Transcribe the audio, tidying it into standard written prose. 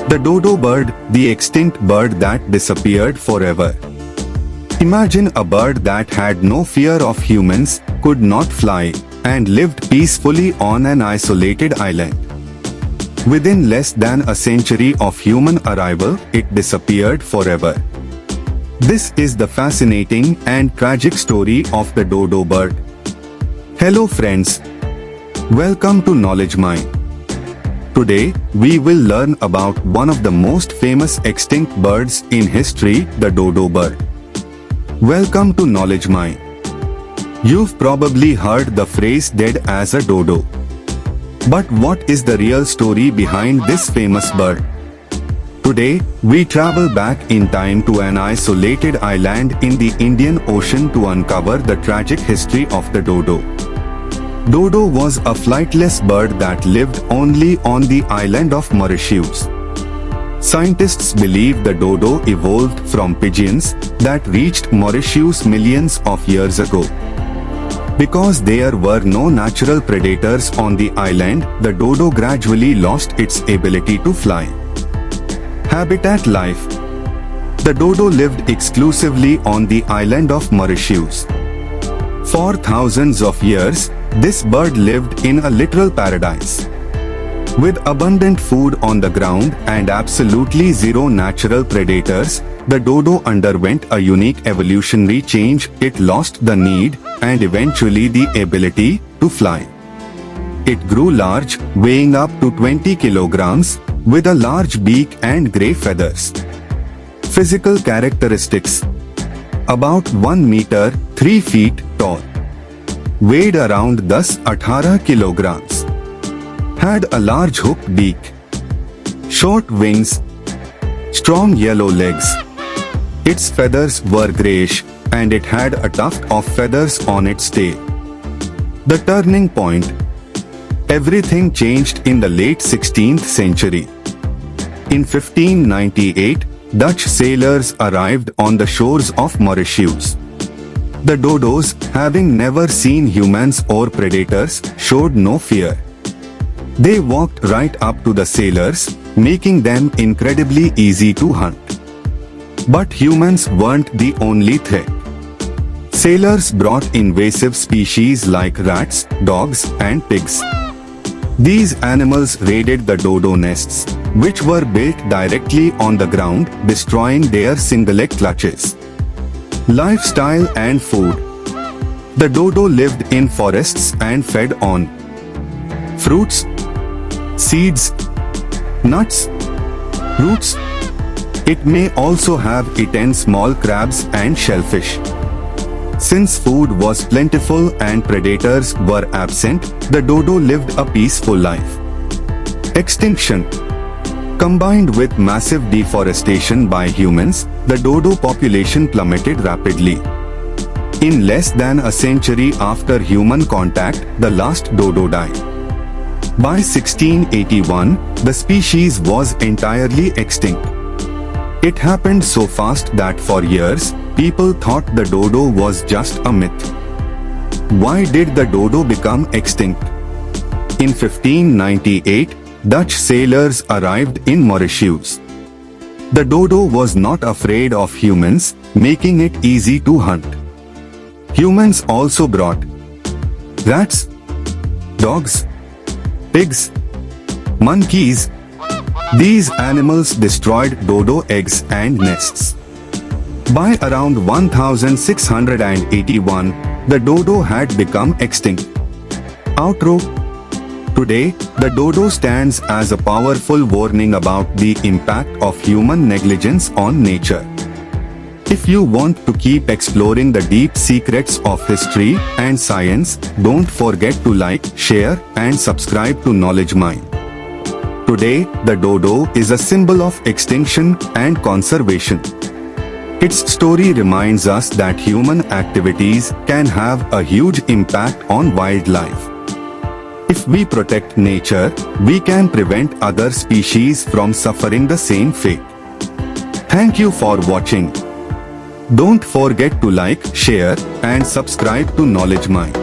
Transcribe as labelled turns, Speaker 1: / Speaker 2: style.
Speaker 1: The dodo bird, the extinct bird that disappeared forever. Imagine a bird that had no fear of humans, could not fly, and lived peacefully on an isolated island. Within less than a century of human arrival, it disappeared forever. This is the fascinating and tragic story of the dodo bird. Hello friends. Welcome to Knowledge Mine. Today, we will learn about one of the most famous extinct birds in history, the dodo bird. Welcome to Knowledge Mine. You've probably heard the phrase dead as a dodo. But what is the real story behind this famous bird? Today, we travel back in time to an isolated island in the Indian Ocean to uncover the tragic history of the dodo. Dodo was a flightless bird that lived only on the island of Mauritius. Scientists believe the dodo evolved from pigeons that reached Mauritius millions of years ago. Because there were no natural predators on the island, the dodo gradually lost its ability to fly. Habitat life. The dodo lived exclusively on the island of Mauritius. For thousands of years, this bird lived in a literal paradise. With abundant food on the ground and absolutely zero natural predators, the dodo underwent a unique evolutionary change. It lost the need and eventually the ability to fly. It grew large, weighing up to 20 kilograms, with a large beak and grey feathers. Physical characteristics: about 1 meter, 3 feet tall. Weighed around 18 kilograms. Had a large hooked beak. Short wings. Strong yellow legs. Its feathers were greyish, and it had a tuft of feathers on its tail. The turning point. Everything changed in the late 16th century. In 1598, Dutch sailors arrived on the shores of Mauritius. The dodos, having never seen humans or predators, showed no fear. They walked right up to the sailors, making them incredibly easy to hunt. But humans weren't the only threat. Sailors brought invasive species like rats, dogs, and pigs. These animals raided the dodo nests, which were built directly on the ground, destroying their cingulate clutches. Lifestyle and food. The dodo lived in forests and fed on fruits, seeds, nuts, roots. It may also have eaten small crabs and shellfish. Since food was plentiful and predators were absent, the dodo lived a peaceful life. Extinction. Combined with massive deforestation by humans, the dodo population plummeted rapidly. In less than a century after human contact, the last dodo died. By 1681, the species was entirely extinct. It happened so fast that for years, people thought the dodo was just a myth. Why did the dodo become extinct? In 1598, Dutch sailors arrived in Mauritius. The dodo was not afraid of humans, making it easy to hunt. Humans also brought rats, dogs, pigs, monkeys. These animals destroyed dodo eggs and nests. By around 1681, the dodo had become extinct. Outro. Today, the dodo stands as a powerful warning about the impact of human negligence on nature. If you want to keep exploring the deep secrets of history and science, don't forget to like, share, and subscribe to Knowledge Mine. Today, the dodo is a symbol of extinction and conservation. Its story reminds us that human activities can have a huge impact on wildlife. If we protect nature, we can prevent other species from suffering the same fate. Thank you for watching. Don't forget to like, share, and subscribe to Knowledge Mine.